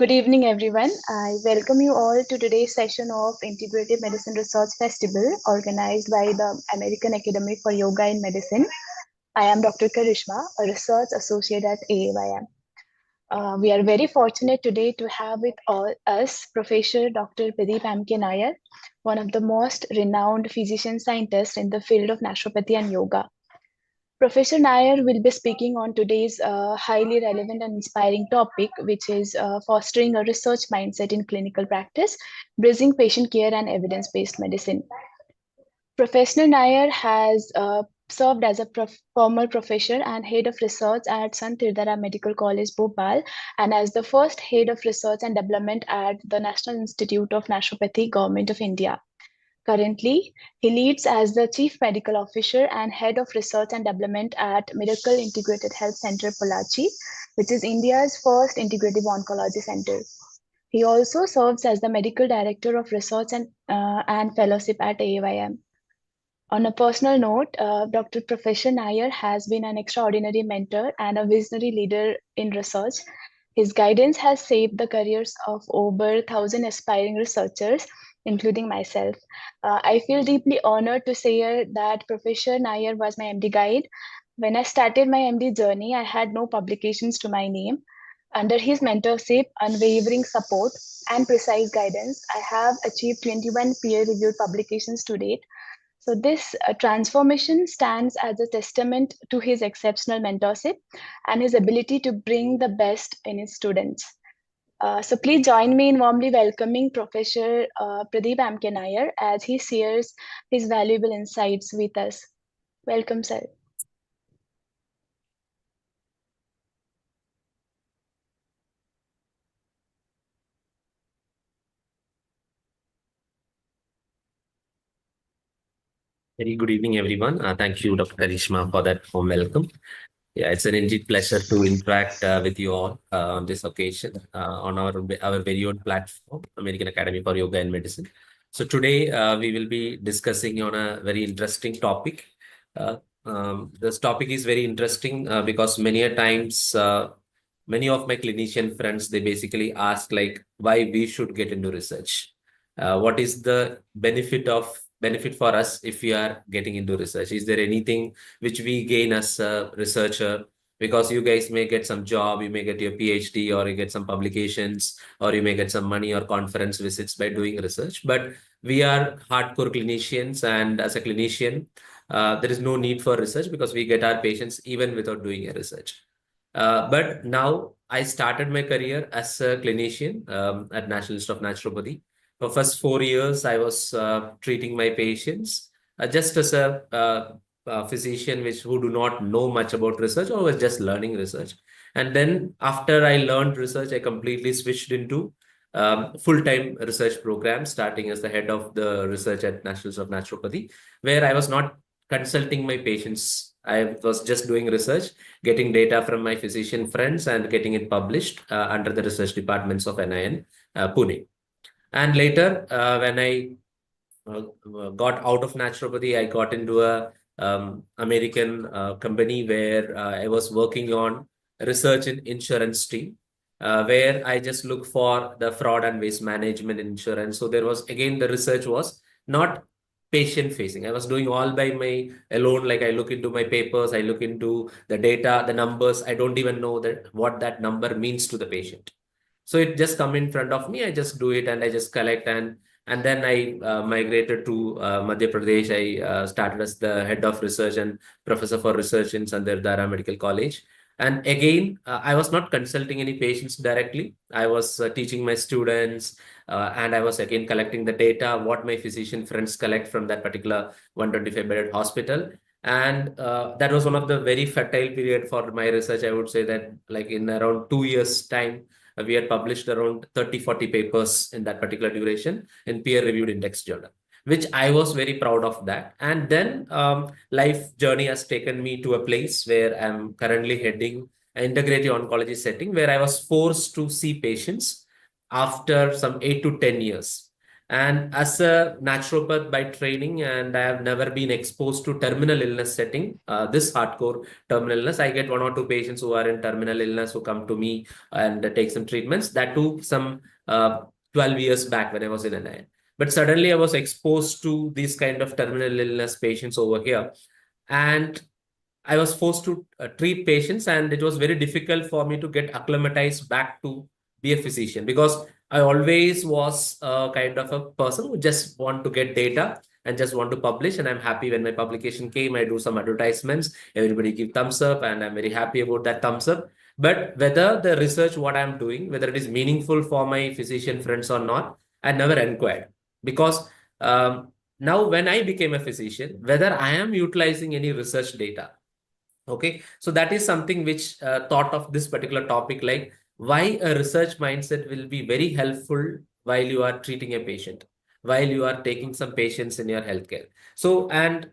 Good evening, everyone. I welcome you all to today's session of Integrative Medicine Research Festival organized by the American Academy for Yoga in Medicine. I am Dr. Karishma, a research associate at AAYM. We are very fortunate today to have with us Professor Dr. Pradeep M.K. Nair, one of the most renowned physician scientists in the field of naturopathy and yoga. Professor Nair will be speaking on today's highly relevant and inspiring topic, which is fostering a research mindset in clinical practice, bridging patient care and evidence-based medicine. Professor Nair has served as a former professor and head of research at Sant Tirthara Medical College, Bhopal, and as the first head of research and development at the National Institute of Naturopathy, Government of India. Currently, he leads as the Chief Medical Officer and Head of Research and Development at Miracle Integrated Health Center, Pollachi, which is India's first integrative oncology center. He also serves as the Medical Director of Research and Fellowship at AAYM. On a personal note, Dr. Professor Nair has been an extraordinary mentor and a visionary leader in research. His guidance has shaped the careers of over 1,000 aspiring researchers, including myself. I feel deeply honored to say that Professor Nair was my MD guide. When I started my MD journey, I had no publications to my name. Under his mentorship, unwavering support, and precise guidance, I have achieved 21 peer-reviewed publications to date. So this transformation stands as a testament to his exceptional mentorship and his ability to bring the best in his students. So please join me in warmly welcoming Professor Pradeep M.K. Nair as he shares his valuable insights with us. Welcome, sir. Very good evening, everyone. Thank you, Dr. Karishma, for that warm welcome. Yeah, it's an indeed pleasure to interact with you all on this occasion on our very own platform, American Academy for Yoga and Medicine. So today we will be discussing on a very interesting topic. This topic is very interesting because many a times many of my clinician friends, they basically ask like why we should get into research. What is the benefit for us if we are getting into research? Is there anything which we gain as a researcher? Because you guys may get some job, you may get your PhD, or you get some publications, or you may get some money or conference visits by doing research. But we are hardcore clinicians, and as a clinician, there is no need for research because we get our patients even without doing a research. But now I started my career as a clinician at National Institute of Naturopathy. For first 4 years, I was treating my patients just as a physician who do not know much about research or was just learning research. And then after I learned research, I completely switched into full-time research program, starting as the head of the research at National Institute of Naturopathy, where I was not consulting my patients. I was just doing research, getting data from my physician friends and getting it published under the research departments of NIN, Pune. And later, when I got out of naturopathy, I got into a American company where I was working on research in insurance team, where I just look for the fraud and waste management in insurance. So there was, again, the research was not patient facing. I was doing all by my alone. Like I look into my papers, I look into the data, the numbers. I don't even know what that number means to the patient. So it just come in front of me. I just do it and I just collect and then I migrated to Madhya Pradesh. I started as the head of research and professor for research in Sant Tirthara Medical College. And again, I was not consulting any patients directly. I was teaching my students and I was again collecting the data, what my physician friends collect from that particular 125-bedded hospital. And that was one of the very fertile period for my research. I would say that like in around 2 years' time, we had published around 30-40 papers in that particular duration in peer-reviewed index journal, which I was very proud of that. And then life journey has taken me to a place where I'm currently heading an integrative oncology setting where I was forced to see patients after some 8 to 10 years. And as a naturopath by training, and I have never been exposed to terminal illness setting, this hardcore terminal illness. I get one or two patients who are in terminal illness who come to me and take some treatments. That too, some 12 years back when I was in NI. But suddenly I was exposed to these kind of terminal illness patients over here. And I was forced to treat patients, and it was very difficult for me to get acclimatized back to be a physician, because I always was a kind of a person who just want to get data and just want to publish. And I'm happy when my publication came. I do some advertisements, everybody give thumbs up, and I'm very happy about that thumbs up. But whether the research, what I'm doing, whether it is meaningful for my physician friends or not, I never inquired, because now when I became a physician, whether I am utilizing any research data. Okay, so that is something which thought of this particular topic, like why a research mindset will be very helpful while you are treating a patient, while you are taking some patients in your healthcare. So, and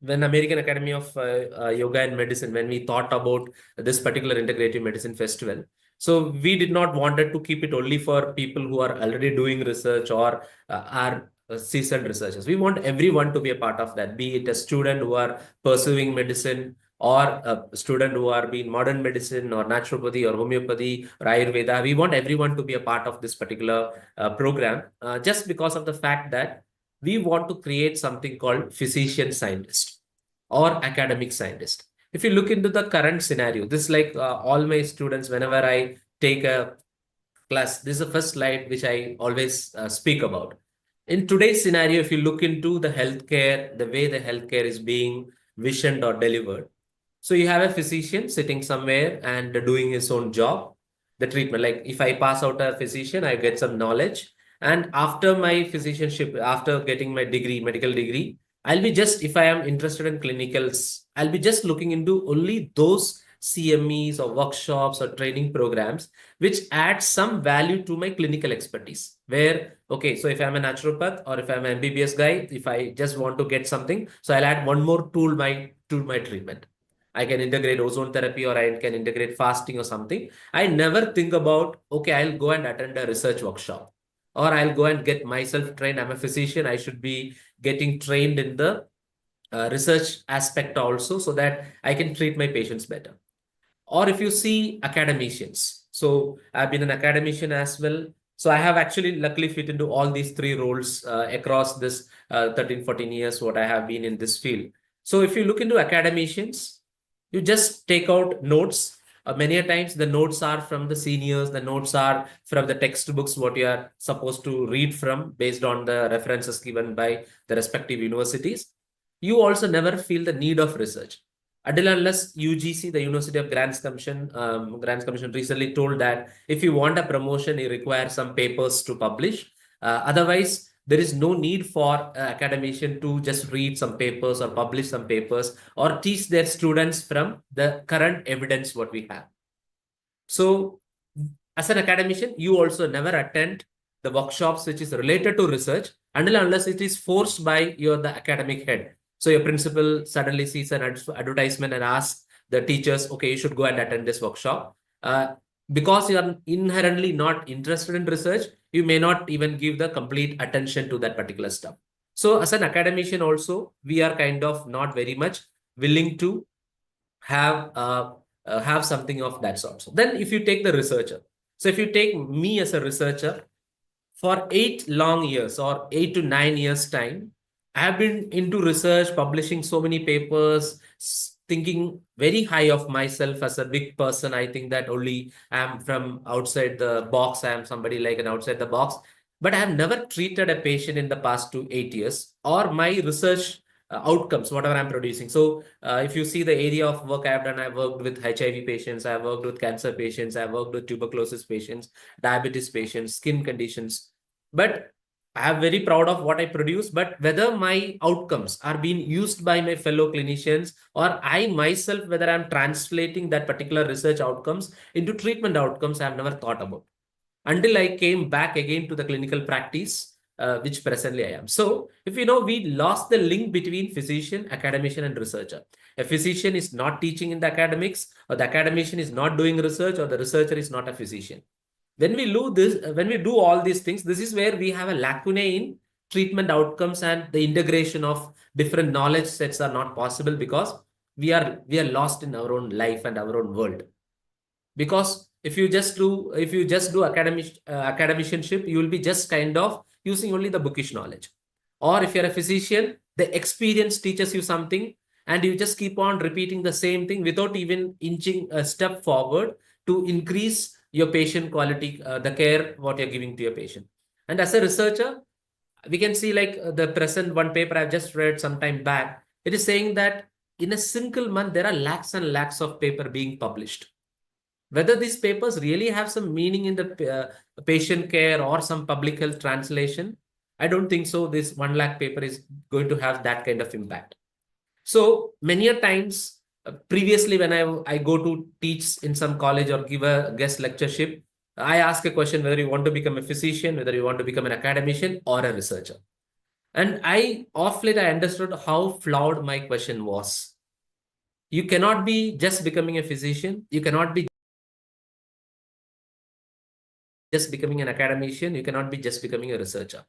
when American Academy of Yoga and Medicine, when we thought about this particular integrative medicine festival, so we did not wanted to keep it only for people who are already doing research or are seasoned researchers. We want everyone to be a part of that, be it a student who are pursuing medicine, or a student who are being modern medicine or naturopathy or homeopathy or Ayurveda. We want everyone to be a part of this particular program, just because of the fact that we want to create something called physician scientist or academic scientist. If you look into the current scenario, this is like all my students, whenever I take a class, this is the first slide which I always speak about. In today's scenario, if you look into the healthcare, the way the healthcare is being visioned or delivered, so you have a physician sitting somewhere and doing his own job, the treatment. Like if I pass out a physician, I get some knowledge. And after my physicianship, after getting my degree, medical degree, I'll be just, if I am interested in clinicals, I'll be just looking into only those CMEs or workshops or training programs which add some value to my clinical expertise. Where, okay, so if I'm a naturopath or if I'm an MBBS guy, if I just want to get something, so I'll add one more tool to my treatment. I can integrate ozone therapy, or I can integrate fasting or something. I never think about, okay, I'll go and attend a research workshop, or I'll go and get myself trained. I'm a physician. I should be getting trained in the research aspect also, so that I can treat my patients better. Or if you see academicians, so I've been an academician as well. So I have actually luckily fit into all these three roles across this 13, 14 years, what I have been in this field. So if you look into academicians, you just take out notes. Many a times the notes are from the seniors, the notes are from the textbooks, what you are supposed to read from based on the references given by the respective universities. You also never feel the need of research. Until unless UGC, the University of Grants Commission recently told that if you want a promotion, you require some papers to publish. Otherwise, there is no need for academician to just read some papers or publish some papers or teach their students from the current evidence what we have. So as an academician, you also never attend the workshops which is related to research until unless it is forced by the academic head. So your principal suddenly sees an advertisement and asks the teachers, okay, you should go and attend this workshop. Because you are inherently not interested in research, you may not even give the complete attention to that particular stuff. So as an academician also, we are kind of not very much willing to have something of that sort. So then if you take the researcher, so if you take me as a researcher, for 8 long years or 8 to 9 years time, I have been into research, publishing so many papers, thinking very high of myself as a big person. I think that only I am from outside the box. I am somebody like an outside the box. But I have never treated a patient in the past 8 years, or my research outcomes, whatever I'm producing. So if you see the area of work I've done, I've worked with HIV patients, I've worked with cancer patients, I've worked with tuberculosis patients, diabetes patients, skin conditions. But I am very proud of what I produce, but whether my outcomes are being used by my fellow clinicians, or I myself, whether I'm translating that particular research outcomes into treatment outcomes, I've never thought about until I came back again to the clinical practice, which presently I am. So if you know, we lost the link between physician, academician, and researcher. A physician is not teaching in the academics, or the academician is not doing research, or the researcher is not a physician. When we do all these things, this is where we have a lacunae in treatment outcomes, and the integration of different knowledge sets are not possible because we are lost in our own life and our own world. Because if you just do academicianship, you will be just kind of using only the bookish knowledge. Or if you're a physician, the experience teaches you something, and you just keep on repeating the same thing without even inching a step forward to increase your patient quality, the care what you're giving to your patient. And as a researcher, we can see like the present one paper I've just read some time back. It is saying that in a single month there are lakhs and lakhs of paper being published. Whether these papers really have some meaning in the patient care or some public health translation, I don't think so. This 1 lakh paper is going to have that kind of impact. So many a times, previously when I go to teach in some college or give a guest lectureship, I ask a question whether you want to become a physician, whether you want to become an academician or a researcher. And off late, I understood how flawed my question was. You cannot be just becoming a physician. You cannot be just becoming an academician. You cannot be just becoming a researcher.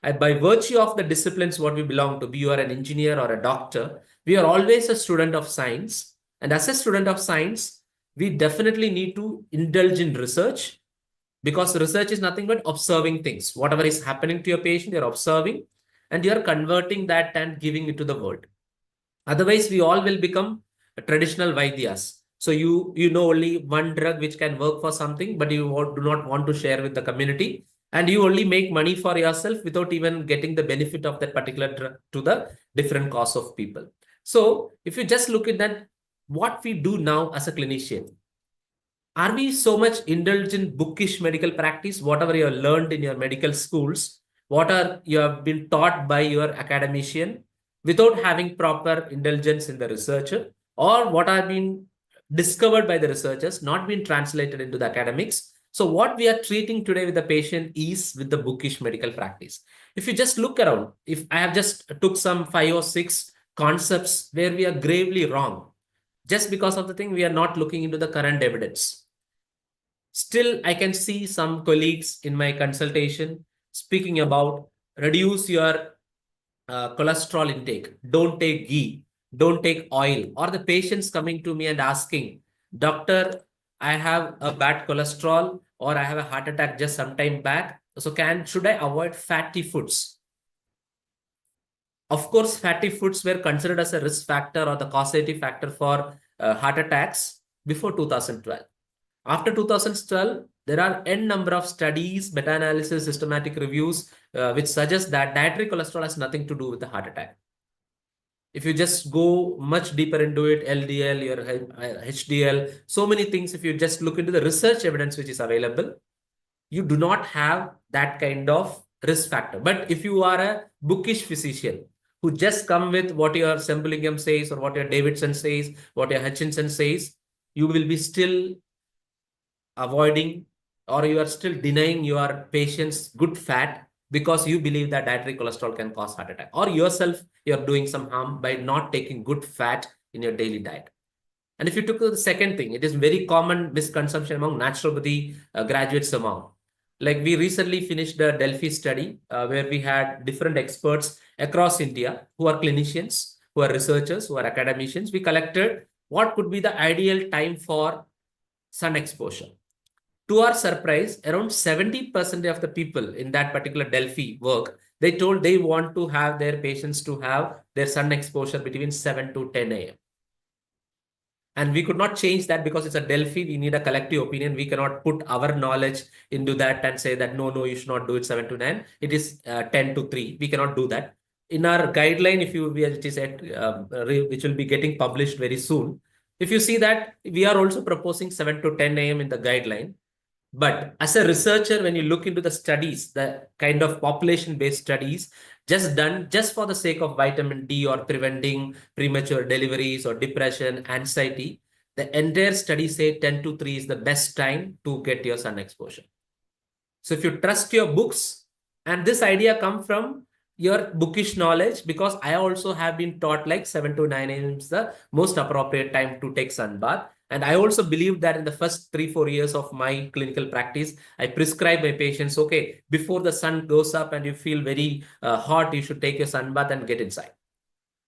And by virtue of the disciplines what we belong to, be you are an engineer or a doctor, we are always a student of science. And as a student of science, we definitely need to indulge in research, because research is nothing but observing things. Whatever is happening to your patient, you're observing and you're converting that and giving it to the world. Otherwise, we all will become traditional Vaidyas. So you know only one drug which can work for something, but you do not want to share with the community. And you only make money for yourself without even getting the benefit of that particular drug to the different cause of people. So if you just look at that, what we do now as a clinician, are we so much indulged in bookish medical practice, whatever you have learned in your medical schools, what are you have been taught by your academician, without having proper indulgence in the researcher, or what are being discovered by the researchers, not been translated into the academics? So what we are treating today with the patient is with the bookish medical practice. If you just look around, if I have just took some 5 or 6 concepts where we are gravely wrong, just because of the thing we are not looking into the current evidence. Still, I can see some colleagues in my consultation speaking about reduce your cholesterol intake, don't take ghee, don't take oil, or the patients coming to me and asking, Doctor, I have a bad cholesterol or I have a heart attack just some time back. So should I avoid fatty foods? Of course, fatty foods were considered as a risk factor or the causative factor for heart attacks before 2012. After 2012, there are n number of studies, meta-analysis, systematic reviews, which suggest that dietary cholesterol has nothing to do with the heart attack. If you just go much deeper into it, LDL, your HDL, so many things, if you just look into the research evidence which is available, you do not have that kind of risk factor. But if you are a bookish physician who just come with what your Semplingam says or what your Davidson says, what your Hutchinson says, you will be still avoiding, or you are still denying your patients good fat because you believe that dietary cholesterol can cause heart attack, or yourself you're doing some harm by not taking good fat in your daily diet. And if you took the second thing, it is very common misconception among naturopathy graduates among. Like we recently finished a Delphi study where we had different experts across India who are clinicians, who are researchers, who are academicians. We collected what could be the ideal time for sun exposure. To our surprise, around 70% of the people in that particular Delphi work, they told they want to have their patients to have their sun exposure between 7 to 10 a.m. And we could not change that because it's a Delphi. We need a collective opinion. We cannot put our knowledge into that and say that, no, you should not do it 7 to 9. It is 10 to 3. We cannot do that. In our guideline, it is which will be getting published very soon. If you see that, we are also proposing 7 to 10 a.m. in the guideline. But as a researcher, when you look into the studies, the kind of population-based studies just done just for the sake of vitamin D or preventing premature deliveries or depression, anxiety, the entire study say 10 to 3 is the best time to get your sun exposure. So if you trust your books, and this idea come from your bookish knowledge, because I also have been taught like 7 to 9 a.m. is the most appropriate time to take sun bath. And I also believe that in the first 3, 4 years of my clinical practice, I prescribe my patients, okay, before the sun goes up and you feel very hot, you should take your sun bath and get inside.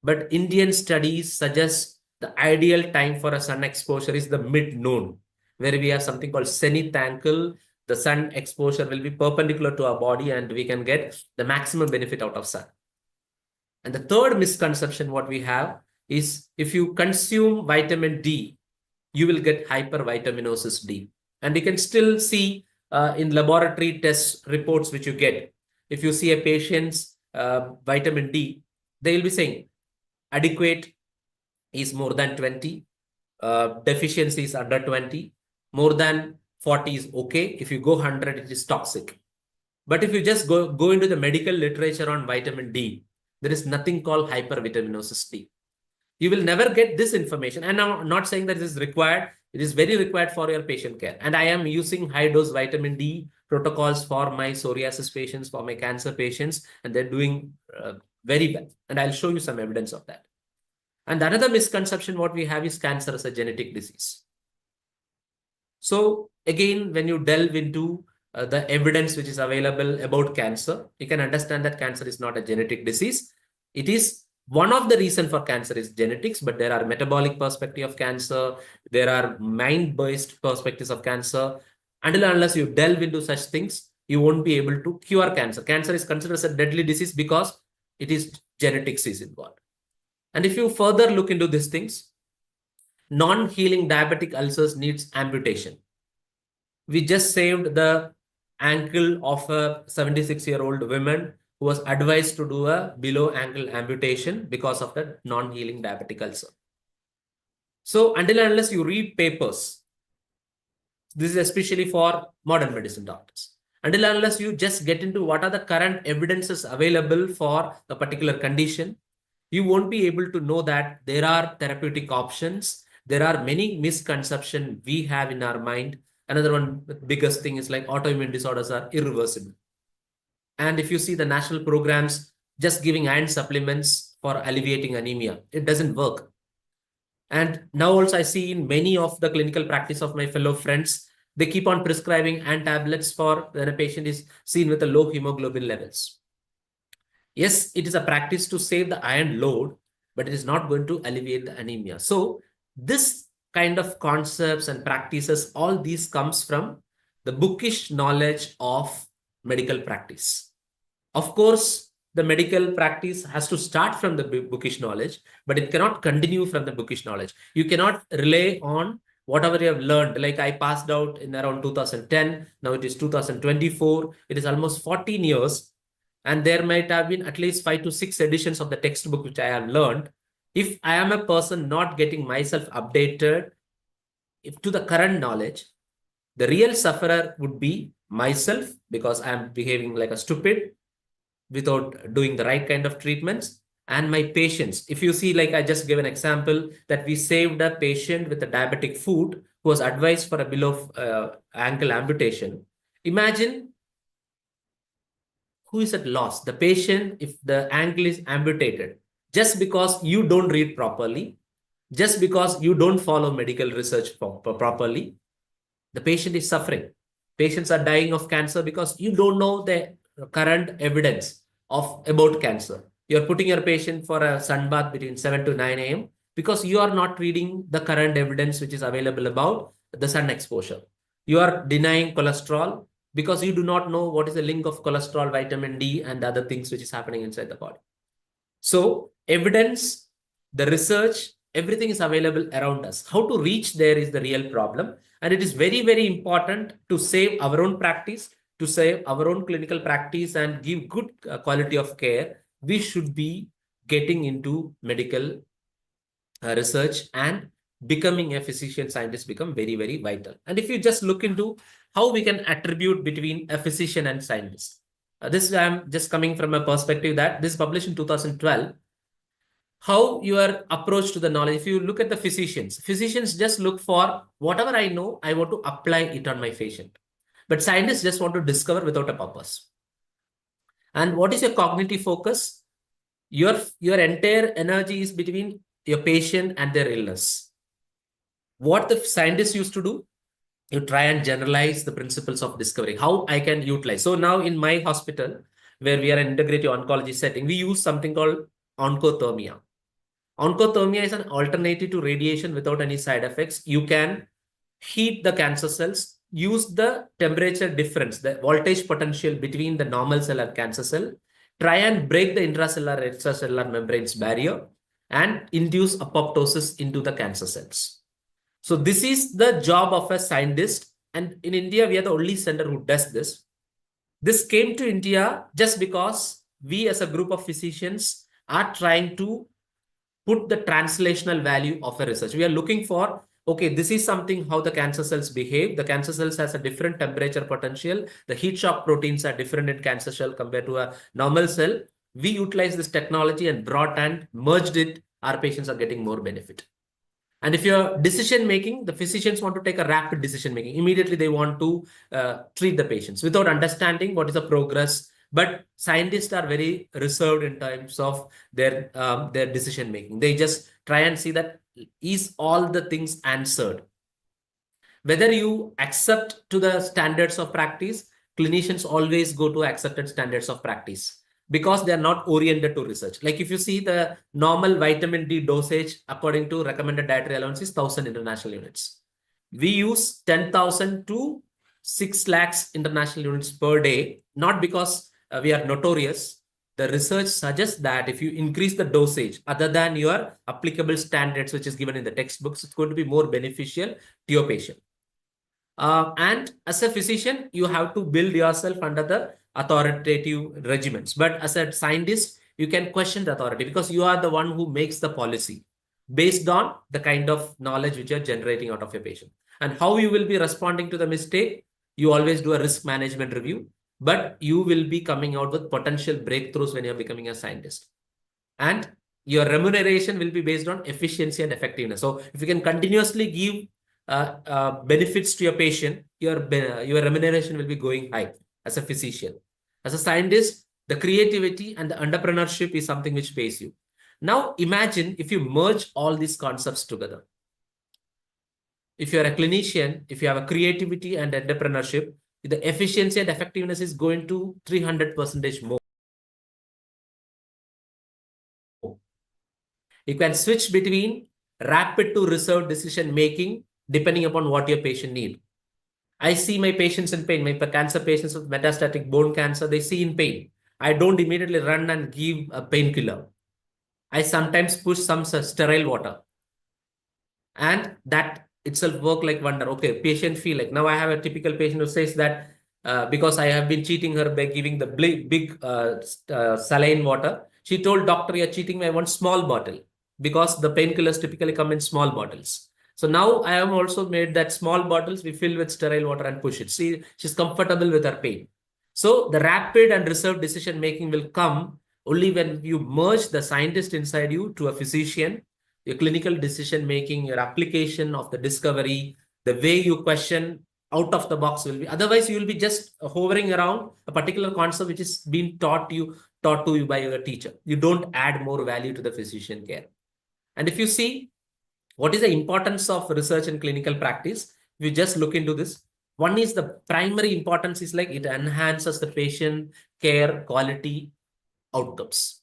But Indian studies suggest the ideal time for a sun exposure is the mid-noon, where we have something called zenith angle. The sun exposure will be perpendicular to our body and we can get the maximum benefit out of sun. And the third misconception what we have is if you consume vitamin D, you will get hypervitaminosis D. And you can still see in laboratory test reports which you get. If you see a patient's vitamin D, they will be saying adequate is more than 20, deficiency is under 20, more than 40 is okay. If you go 100, it is toxic. But if you just go into the medical literature on vitamin D, there is nothing called hypervitaminosis D. You will never get this information. And I'm not saying that this is required. It is very required for your patient care. And I am using high dose vitamin D protocols for my psoriasis patients, for my cancer patients, and they're doing very well. And I'll show you some evidence of that. And another misconception what we have is cancer as a genetic disease. So again, when you delve into the evidence which is available about cancer, you can understand that cancer is not a genetic disease. It is one of the reasons for cancer is genetics, but there are metabolic perspective of cancer. There are mind-based perspectives of cancer. Until and unless you delve into such things, you won't be able to cure cancer. Cancer is considered as a deadly disease because it is genetics is involved. And if you further look into these things, non-healing diabetic ulcers needs amputation. We just saved the ankle of a 76-year-old woman who was advised to do a below ankle amputation because of the non-healing diabetic ulcer. So until and unless you read papers, this is especially for modern medicine doctors. Until and unless you just get into what are the current evidences available for a particular condition, you won't be able to know that there are therapeutic options. There are many misconceptions we have in our mind. Another one, the biggest thing is like autoimmune disorders are irreversible. And if you see the national programs just giving iron supplements for alleviating anemia, it doesn't work. And now also I see in many of the clinical practice of my fellow friends, they keep on prescribing iron tablets for when a patient is seen with a low hemoglobin levels. Yes, it is a practice to save the iron load, but it is not going to alleviate the anemia. So this kind of concepts and practices, all these comes from the bookish knowledge of medical practice. Of course, the medical practice has to start from the bookish knowledge, but it cannot continue from the bookish knowledge. You cannot rely on whatever you have learned. Like I passed out in around 2010, now it is 2024. It is almost 14 years. And there might have been at least 5 to 6 editions of the textbook which I have learned. If I am a person not getting myself updated to the current knowledge, the real sufferer would be myself because I am behaving like a stupid without doing the right kind of treatments, and my patients. If you see, like I just gave an example that we saved a patient with a diabetic foot who was advised for a below ankle amputation. Imagine who is at loss, the patient if the ankle is amputated, just because you don't read properly, just because you don't follow medical research properly, the patient is suffering. Patients are dying of cancer because you don't know the current evidence of about cancer. You're putting your patient for a sunbath between 7 to 9 a.m. because you are not reading the current evidence which is available about the sun exposure. You are denying cholesterol because you do not know what is the link of cholesterol, vitamin D, and other things which is happening inside the body. So evidence, the research, everything is available around us. How to reach there is the real problem. And it is very, very important to save our own practice, to save our own clinical practice and give good quality of care. We should be getting into medical research, and becoming a physician scientist become very, very vital. And if you just look into how we can attribute between a physician and scientist, this I'm just coming from a perspective that this is published in 2012. How your approach to the knowledge, if you look at the physicians just look for whatever I know, I want to apply it on my patient. But scientists just want to discover without a purpose. And what is your cognitive focus? Your entire energy is between your patient and their illness. What the scientists used to do, you try and generalize the principles of discovery, how I can utilize. So now in my hospital, where we are an integrative oncology setting, we use something called oncothermia. Oncothermia is an alternative to radiation without any side effects. You can heat the cancer cells, use the temperature difference, the voltage potential between the normal cell and cancer cell, try and break the intracellular extracellular membranes barrier, and induce apoptosis into the cancer cells. So this is the job of a scientist. And in India, we are the only center who does this. This came to India just because we as a group of physicians are trying to put the translational value of a research. We are looking for, okay, this is something how the cancer cells behave. The cancer cells has a different temperature potential. The heat shock proteins are different in cancer cell compared to a normal cell. We utilize this technology and brought and merged it. Our patients are getting more benefit. And if you're decision making, the physicians want to take a rapid decision making. Immediately, they want to treat the patients without understanding what is the progress. But scientists are very reserved in terms of their decision making. They just try and see that is all the things answered. Whether you accept to the standards of practice, clinicians always go to accepted standards of practice because they are not oriented to research. Like if you see the normal vitamin D dosage according to recommended dietary allowance is 1,000 international units. We use 10,000 to 6 lakhs international units per day, not because we are notorious. The research suggests that if you increase the dosage other than your applicable standards, which is given in the textbooks, it's going to be more beneficial to your patient. And as a physician, you have to build yourself under the authoritative regimens. But as a scientist, you can question the authority because you are the one who makes the policy based on the kind of knowledge which you're generating out of your patient. And how you will be responding to the mistake, you always do a risk management review, but you will be coming out with potential breakthroughs when you're becoming a scientist. And your remuneration will be based on efficiency and effectiveness. So if you can continuously give benefits to your patient, your remuneration will be going high as a physician. As a scientist, the creativity and the entrepreneurship is something which pays you. Now imagine if you merge all these concepts together. If you're a clinician, if you have a creativity and entrepreneurship, the efficiency and effectiveness is going to 300% more. You can switch between rapid to reserved decision making depending upon what your patient need. I see my patients in pain, my cancer patients with metastatic bone cancer, they see in pain. I don't immediately run and give a painkiller. I sometimes push some sterile water. And that itself work like wonder. Okay, patient feel like, now I have a typical patient who says that because I have been cheating her by giving the big saline water. She told doctor, you're cheating me, I want small bottle because the painkillers typically come in small bottles. So now I have also made that small bottles we fill with sterile water and push it. See, she's comfortable with her pain. So the rapid and reserved decision making will come only when you merge the scientist inside you to a physician, your clinical decision making, your application of the discovery, the way you question out of the box will be. Otherwise, you will be just hovering around a particular concept which is being taught to you by your teacher. You don't add more value to the physician care. And if you see what is the importance of research and clinical practice, if you just look into this, one is the primary importance is like it enhances the patient care quality outcomes.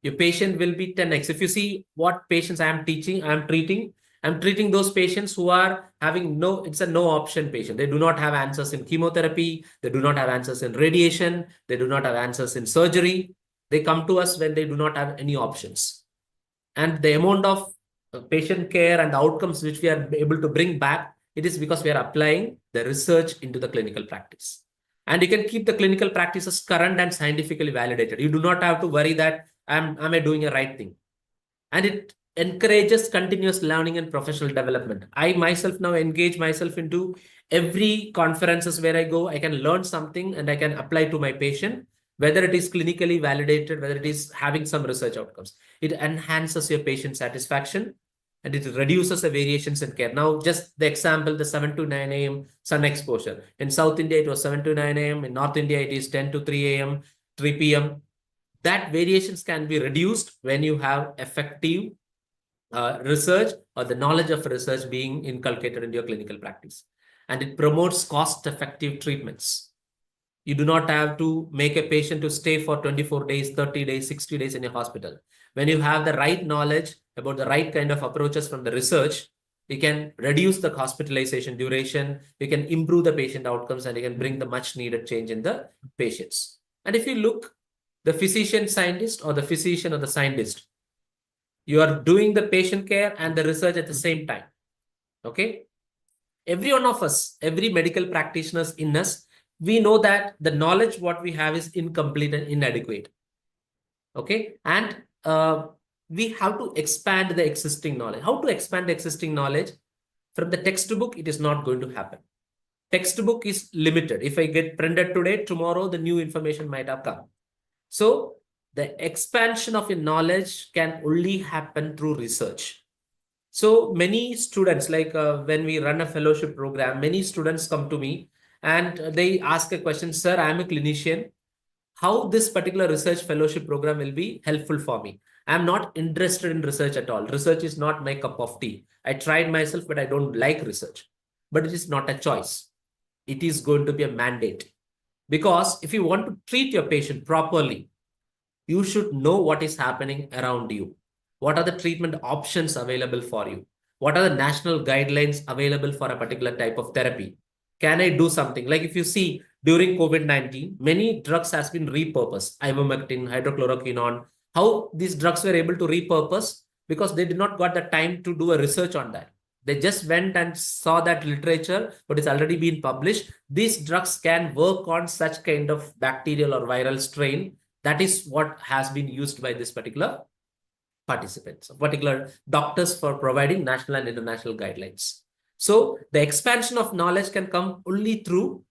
Your patient will be 10x. If you see what patients I am teaching, I'm treating those patients who are having it's a no option patient. They do not have answers in chemotherapy. They do not have answers in radiation. They do not have answers in surgery. They come to us when they do not have any options. And the amount of patient care and the outcomes which we are able to bring back, it is because we are applying the research into the clinical practice. And you can keep the clinical practices current and scientifically validated. You do not have to worry that am I doing a right thing? And it encourages continuous learning and professional development. I myself now engage myself into every conferences where I go, I can learn something and I can apply to my patient, whether it is clinically validated, whether it is having some research outcomes. It enhances your patient satisfaction and it reduces the variations in care. Now, just the example, the 7 to 9 a.m. sun exposure. In South India, it was 7 to 9 a.m. In North India, it is 10 to 3 a.m., 3 p.m. That variations can be reduced when you have effective research or the knowledge of research being inculcated into your clinical practice. And it promotes cost-effective treatments. You do not have to make a patient to stay for 24 days, 30 days, 60 days in a hospital. When you have the right knowledge about the right kind of approaches from the research, you can reduce the hospitalization duration, you can improve the patient outcomes, and you can bring the much needed change in the patients. And if you look, the physician scientist or the physician or the scientist, you are doing the patient care and the research at the same time. Okay. Every one of us, every medical practitioners in us, we know that the knowledge what we have is incomplete and inadequate. Okay. And we have to expand the existing knowledge. How to expand the existing knowledge? From the textbook, it is not going to happen. Textbook is limited. If I get printed today, tomorrow, the new information might have come. So the expansion of your knowledge can only happen through research. So many students, like when we run a fellowship program, many students come to me and they ask a question, sir, I'm a clinician. How this particular research fellowship program will be helpful for me? I'm not interested in research at all. Research is not my cup of tea. I tried myself, but I don't like research. But it is not a choice. It is going to be a mandate. Because if you want to treat your patient properly, you should know what is happening around you. What are the treatment options available for you? What are the national guidelines available for a particular type of therapy? Can I do something? Like if you see during COVID-19, many drugs has been repurposed. Ivermectin, hydrochloroquine, how these drugs were able to repurpose because they did not got the time to do a research on that. They just went and saw that literature, but it's already been published. These drugs can work on such kind of bacterial or viral strain. That is what has been used by this particular participants, particular doctors for providing national and international guidelines. So the expansion of knowledge can come only through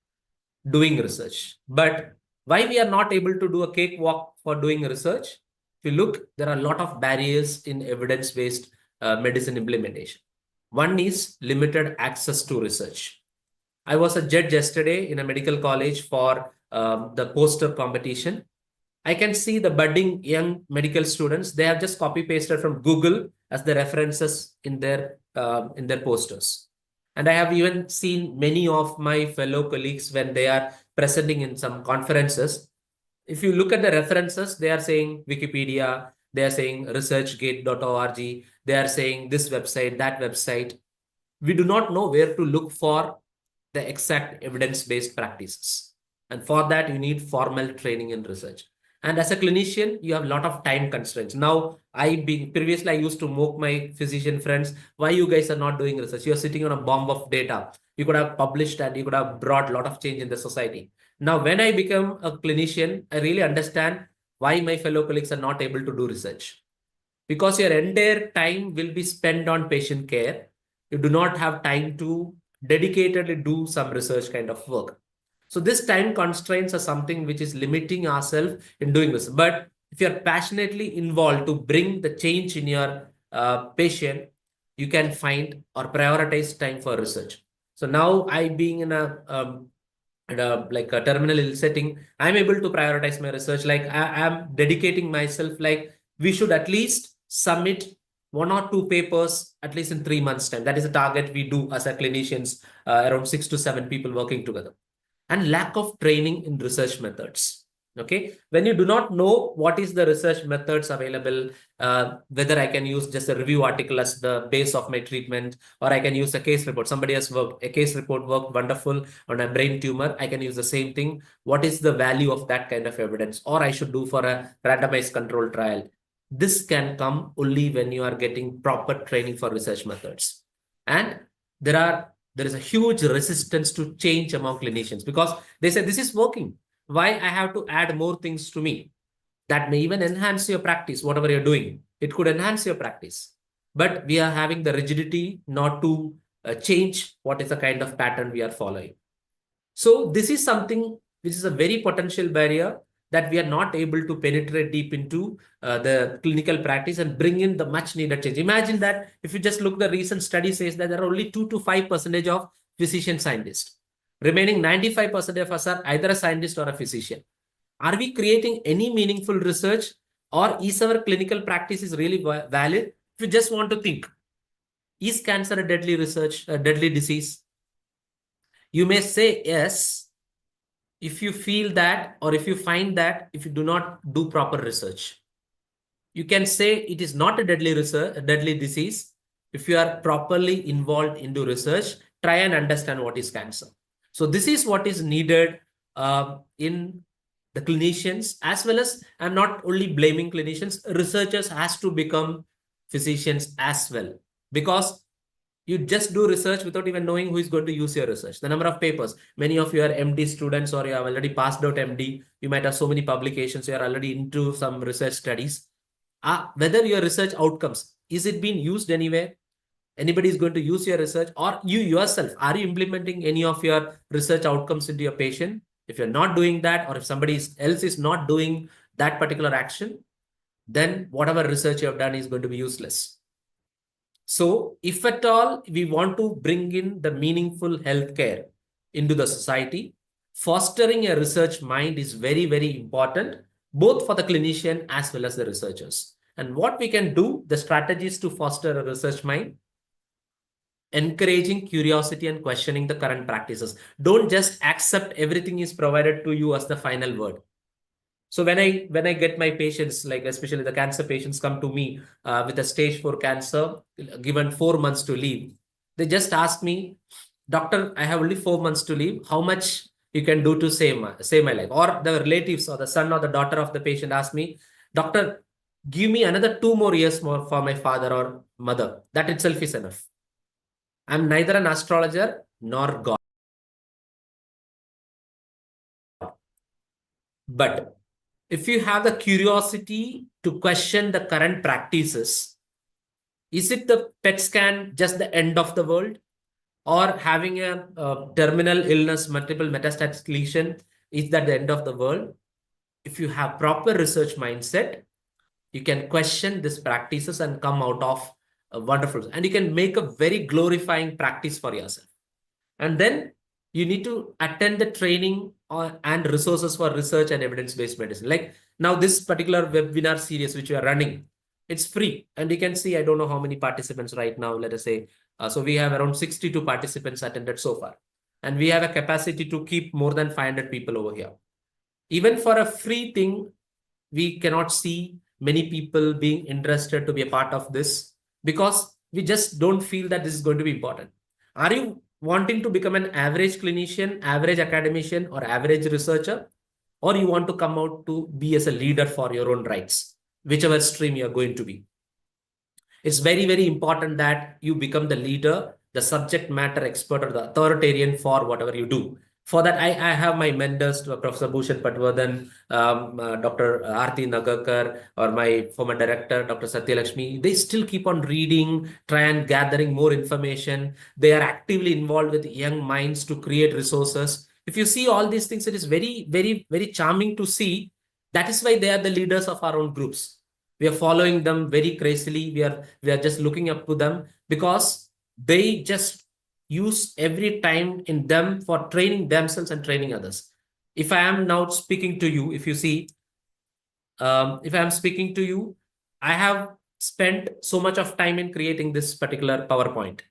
doing research. But why we are not able to do a cakewalk for doing research? If you look, there are a lot of barriers in evidence-based medicine implementation. One is limited access to research. I was a judge yesterday in a medical college for the poster competition. I can see the budding young medical students. They have just copy pasted from Google as the references in their posters. And I have even seen many of my fellow colleagues when they are presenting in some conferences. If you look at the references, they are saying Wikipedia, they are saying researchgate.org, they are saying this website, that website. We do not know where to look for the exact evidence-based practices. And for that, you need formal training in research. And as a clinician, you have a lot of time constraints. Now, previously I used to mock my physician friends, why you guys are not doing research? You're sitting on a bomb of data. You could have published and you could have brought a lot of change in the society. Now, when I become a clinician, I really understand why my fellow colleagues are not able to do research. Because your entire time will be spent on patient care. You do not have time to dedicatedly do some research kind of work. So this time constraints are something which is limiting ourselves in doing this. But if you're passionately involved to bring the change in your patient, you can find or prioritize time for research. So now I being in like a terminal ill setting, I'm able to prioritize my research. Like I'm dedicating myself, like we should at least submit 1 or 2 papers at least in 3 months time. That is a target we do as a clinicians, around 6 to 7 people working together. And lack of training in research methods. Okay, when you do not know what is the research methods available, whether I can use just a review article as the base of my treatment, or I can use a case report. Somebody has worked, a case report worked wonderful on a brain tumor. I can use the same thing. What is the value of that kind of evidence? Or I should do for a randomized control trial. This can come only when you are getting proper training for research methods. And there is a huge resistance to change among clinicians because they say this is working. Why I have to add more things to me? That may even enhance your practice, whatever you're doing. It could enhance your practice. But we are having the rigidity not to change what is the kind of pattern we are following. So this is something which is a very potential barrier that we are not able to penetrate deep into the clinical practice and bring in the much needed change. Imagine that if you just look, the recent study says that there are only 2 to 5% of physician scientists. Remaining 95% of us are either a scientist or a physician. Are we creating any meaningful research, or is our clinical practice is really valid? If you just want to think, is cancer a deadly disease? You may say yes if you feel that, or if you find that, if you do not do proper research. You can say it is not a deadly disease if you are properly involved into research. Try and understand what is cancer. So this is what is needed in the clinicians, as well as, I'm not only blaming clinicians, researchers has to become physicians as well, because you just do research without even knowing who is going to use your research. The number of papers, many of you are MD students, or you have already passed out MD, you might have so many publications, you are already into some research studies. Whether your research outcomes, is it being used anywhere? Anybody is going to use your research, or you yourself, are you implementing any of your research outcomes into your patient? If you're not doing that, or if somebody else is not doing that particular action, then whatever research you have done is going to be useless. So if at all we want to bring in the meaningful healthcare into the society, fostering a research mind is very, very important, both for the clinician as well as the researchers. And what we can do, the strategies to foster a research mind: encouraging curiosity and questioning the current practices. Don't just accept everything is provided to you as the final word. So when I get my patients, like especially the cancer patients, come to me with a stage 4 cancer, given 4 months to live, they just ask me, doctor, I have only 4 months to live. How much you can do to save my life? Or the relatives or the son or the daughter of the patient ask me, doctor, give me another 2 more years more for my father or mother. That itself is enough. I'm neither an astrologer nor God. But if you have the curiosity to question the current practices, is it the PET scan just the end of the world? Or having a terminal illness, multiple metastatic lesion, is that the end of the world? If you have proper research mindset, you can question these practices and come out of a wonderful, and you can make a very glorifying practice for yourself. And then you need to attend the training and resources for research and evidence-based medicine. Like now, this particular webinar series which we are running, it's free. And you can see, I don't know how many participants right now, let us say. So we have around 62 participants attended so far. And we have a capacity to keep more than 500 people over here. Even for a free thing, we cannot see many people being interested to be a part of this, because we just don't feel that this is going to be important. Are you wanting to become an average clinician, average academician, or average researcher? Or you want to come out to be as a leader for your own rights, whichever stream you're going to be? It's very, very important that you become the leader, the subject matter expert, or the authoritarian for whatever you do. For that, I have my mentors, Professor Bhushan Patwardhan, Dr. Aarti Nagarkar, or my former director, Dr. Satyalakshmi. They still keep on reading, try and gathering more information. They are actively involved with young minds to create resources. If you see all these things, it is very, very, very charming to see. That is why they are the leaders of our own groups. We are following them very crazily. We are just looking up to them, because they just use every time in them for training themselves and training others. If I am now speaking to you, if you see, if I am speaking to you, I have spent so much of time in creating this particular PowerPoint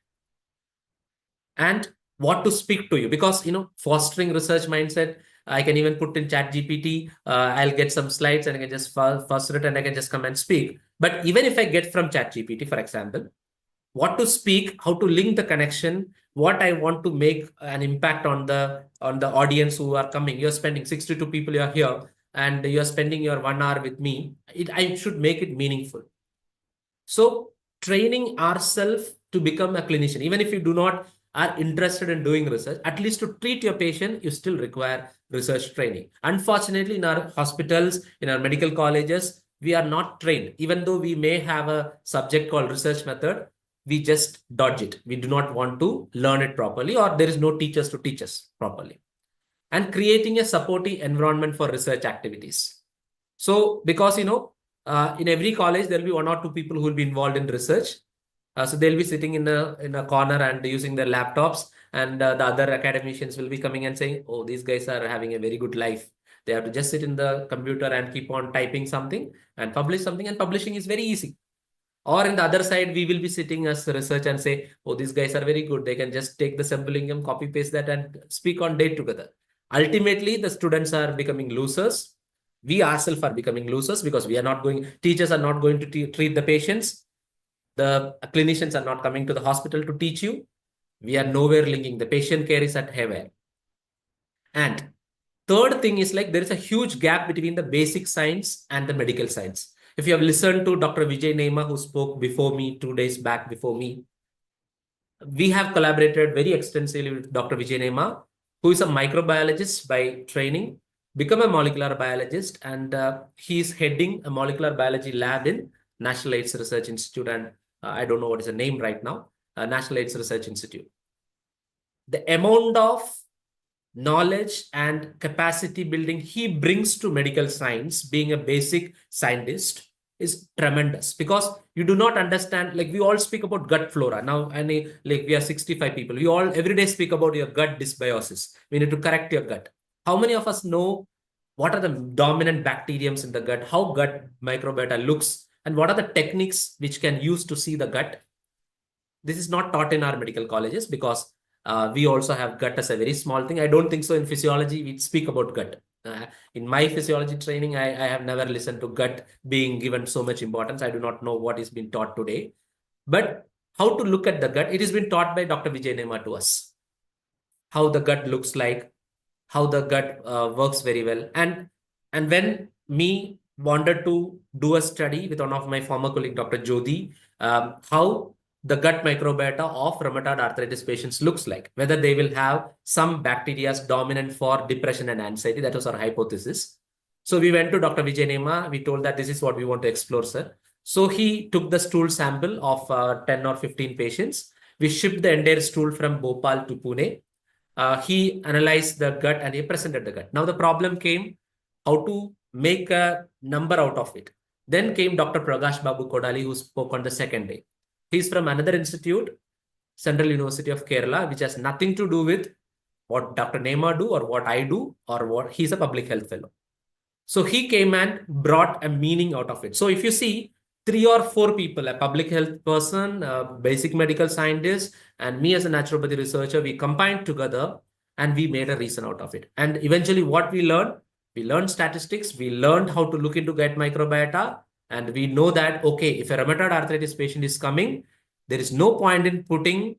and what to speak to you, because fostering research mindset, I can even put in chat GPT. I'll get some slides and I can just foster it and I can just come and speak. But even if I get from chat GPT, for example, what to speak, how to link the connection, what I want to make an impact on the audience who are coming. You're spending 62 people, you're here, and you're spending your 1 hour with me. I should make it meaningful. So training ourselves to become a clinician, even if you do not are interested in doing research, at least to treat your patient, you still require research training. Unfortunately, in our hospitals, in our medical colleges, we are not trained. Even though we may have a subject called research method, we just dodge it. We do not want to learn it properly, or there is no teachers to teach us properly. And creating a supportive environment for research activities. So because, in every college, there'll be 1 or 2 people who will be involved in research. So they'll be sitting in a corner and using their laptops, and the other academicians will be coming and saying, oh, these guys are having a very good life. They have to just sit in the computer and keep on typing something and publish something, and publishing is very easy. Or in the other side, we will be sitting as research and say, oh, these guys are very good. They can just take the sampling, copy paste that and speak on date together. Ultimately, the students are becoming losers. We ourselves are becoming losers because we are not going, teachers are not going to treat the patients. The clinicians are not coming to the hospital to teach you. We are nowhere linking. The patient care is at haywire. And third thing is like there is a huge gap between the basic science and the medical science. If you have listened to Dr. Vijay Nema, who spoke before me, 2 days back before me, we have collaborated very extensively with Dr. Vijay Nema, who is a microbiologist by training, become a molecular biologist, and he is heading a molecular biology lab in National AIDS Research Institute. And I don't know what is the name right now, National AIDS Research Institute. The amount of knowledge and capacity building he brings to medical science, being a basic scientist, is tremendous, because you do not understand, like we all speak about gut flora now, and like we are 65 people, we all every day speak about your gut dysbiosis. We need to correct your gut. How many of us know what are the dominant bacteriums in the gut, how gut microbiota looks, and what are the techniques which can use to see the gut? This is not taught in our medical colleges because we also have gut as a very small thing. I don't think so in physiology we speak about gut. In my physiology training, I have never listened to gut being given so much importance. I do not know what is being taught today. But how to look at the gut, it has been taught by Dr. Vijay Nema to us. How the gut looks like, how the gut works very well. And when me wanted to do a study with one of my former colleague, Dr. Jodi, how the gut microbiota of rheumatoid arthritis patients looks like, whether they will have some bacteria dominant for depression and anxiety. That was our hypothesis. So we went to Dr. Vijay Nema. We told that this is what we want to explore, sir. So he took the stool sample of 10 or 15 patients. We shipped the entire stool from Bhopal to Pune. He analyzed the gut and he presented the gut. Now the problem came how to make a number out of it. Then came Dr. Prakash Babu Kodali, who spoke on the second day. He's from another institute, Central University of Kerala, which has nothing to do with what Dr. Nema do or what I do or what he's a public health fellow. So he came and brought a meaning out of it. So if you see 3 or 4 people, a public health person, a basic medical scientist, and me as a naturopathy researcher, we combined together and we made a reason out of it. And eventually what we learned statistics, we learned how to look into gut microbiota, and we know that, okay, if a rheumatoid arthritis patient is coming, there is no point in putting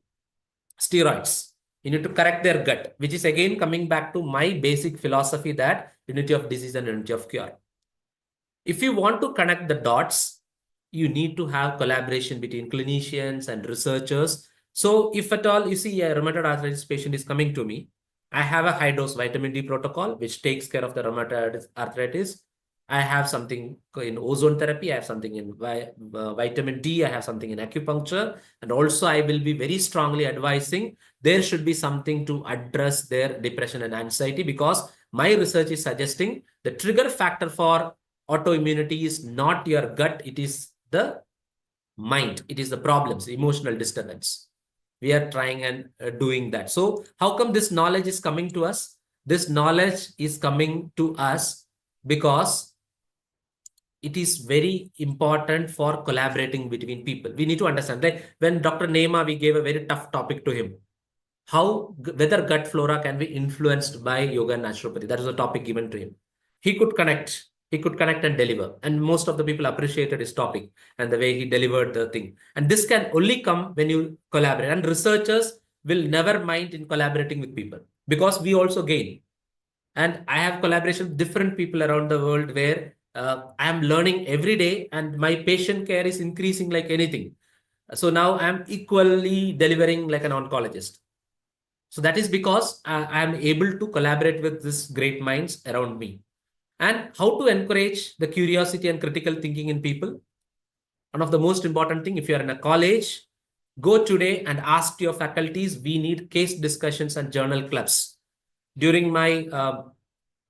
steroids. You need to correct their gut, which is again coming back to my basic philosophy that unity of disease and unity of cure. If you want to connect the dots, you need to have collaboration between clinicians and researchers. So if at all you see a rheumatoid arthritis patient is coming to me, I have a high dose vitamin D protocol, which takes care of the rheumatoid arthritis. I have something in ozone therapy. I have something in vitamin D. I have something in acupuncture. And also I will be very strongly advising there should be something to address their depression and anxiety, because my research is suggesting the trigger factor for autoimmunity is not your gut. It is the mind. It is the problems, emotional disturbance. We are trying and doing that. So how come this knowledge is coming to us? This knowledge is coming to us because it is very important for collaborating between people. We need to understand that when Dr. Nema, we gave a very tough topic to him. How, whether gut flora can be influenced by yoga and naturopathy. That is a topic given to him. He could connect. He could connect and deliver. And most of the people appreciated his topic and the way he delivered the thing. And this can only come when you collaborate. And researchers will never mind in collaborating with people because we also gain. And I have collaboration with different people around the world where I am learning every day and my patient care is increasing like anything. So now I'm equally delivering like an oncologist. So that is because I am able to collaborate with these great minds around me. And how to encourage the curiosity and critical thinking in people. One of the most important thing, if you are in a college, go today and ask your faculties. We need case discussions and journal clubs. During my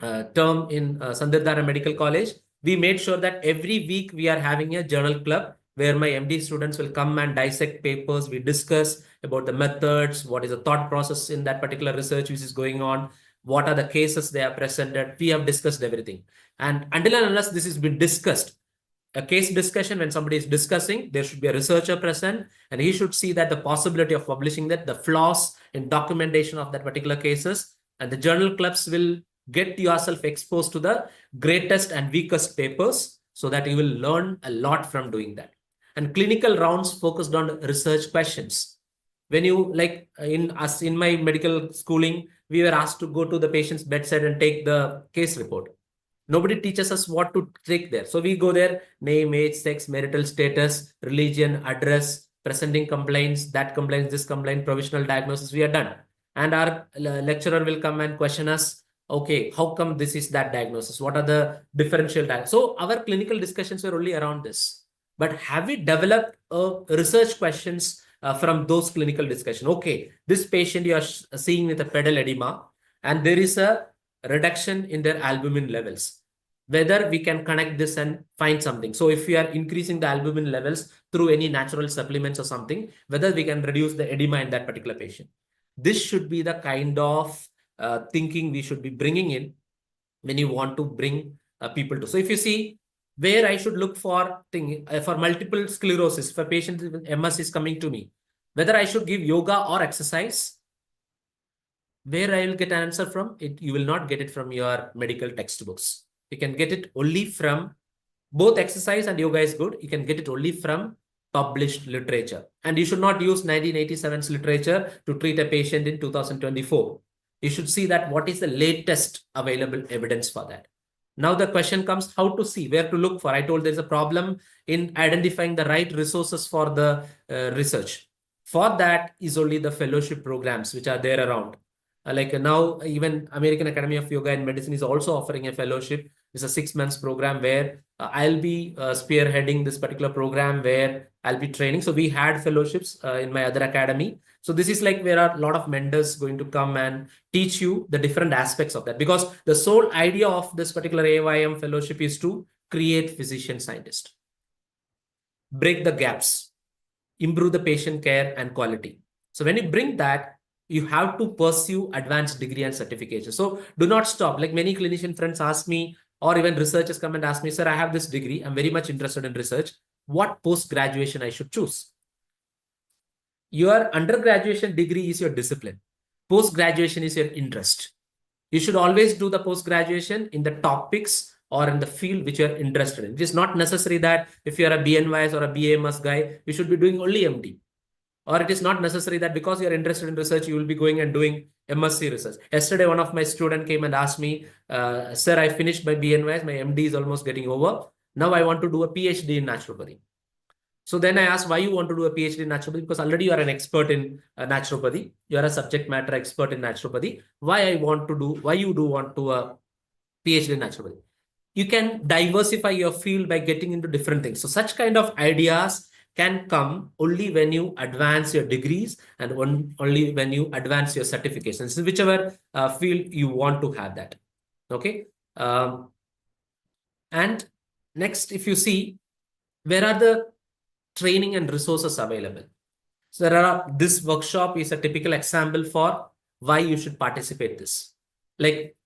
term in Sandirdhara Medical College, we made sure that every week we are having a journal club where my MD students will come and dissect papers. We discuss about the methods, what is the thought process in that particular research which is going on, what are the cases they are presented. We have discussed everything. And until and unless this has been discussed, a case discussion, when somebody is discussing, there should be a researcher present, and he should see that the possibility of publishing that, the flaws in documentation of that particular cases, and the journal clubs will get yourself exposed to the greatest and weakest papers so that you will learn a lot from doing that. And clinical rounds focused on research questions. When you, like in us, in my medical schooling, we were asked to go to the patient's bedside and take the case report. Nobody teaches us what to take there. So we go there, name, age, sex, marital status, religion, address, presenting complaints, that complaints, this complaint, provisional diagnosis, we are done. And our lecturer will come and question us, okay, how come this is that diagnosis? What are the differential diagnosis? So our clinical discussions were only around this. But have we developed research questions from those clinical discussion? Okay, this patient you are seeing with a pedal edema, and there is a reduction in their albumin levels, whether we can connect this and find something. So if we are increasing the albumin levels through any natural supplements or something, whether we can reduce the edema in that particular patient. This should be the kind of thinking we should be bringing in when you want to bring people to. So if you see where I should look for for multiple sclerosis, if a patient with MS is coming to me, whether I should give yoga or exercise, where I will get an answer from it, you will not get it from your medical textbooks. You can get it only from, both exercise and yoga is good. You can get it only from published literature. And you should not use 1987's literature to treat a patient in 2024. You should see that what is the latest available evidence for that. Now the question comes how to see, where to look for. I told there's a problem in identifying the right resources for the research. For that is only the fellowship programs which are there around. Like now, even American Academy of Yoga and Medicine is also offering a fellowship. It's a 6 months program where I'll be spearheading this particular program where I'll be training. So we had fellowships in my other academy. So this is like where a lot of mentors going to come and teach you the different aspects of that. Because the sole idea of this particular AAYM fellowship is to create physician scientists, break the gaps, improve the patient care and quality. So when you bring that, you have to pursue advanced degree and certification. So do not stop. Like many clinician friends ask me, or even researchers come and ask me, sir, I have this degree. I'm very much interested in research. What post-graduation I should choose? Your undergraduation degree is your discipline. Post-graduation is your interest. You should always do the post-graduation in the topics or in the field which you're interested in. It is not necessary that if you're a BNYS or a BAMS guy, you should be doing only MD. Or it is not necessary that because you're interested in research, you will be going and doing MSc research. Yesterday, one of my students came and asked me, sir, I finished my BNYs, my MD is almost getting over. Now I want to do a PhD in naturopathy. So then I asked, why you want to do a PhD in naturopathy? Because already you are an expert in naturopathy. You are a subject matter expert in naturopathy. Why you do want to a PhD in naturopathy? You can diversify your field by getting into different things. So such kind of ideas can come only when you advance your degrees and only when you advance your certifications, whichever field you want to have that. Okay. And next, if you see, where are the training and resources available? So this workshop is a typical example for why you should participate this. Like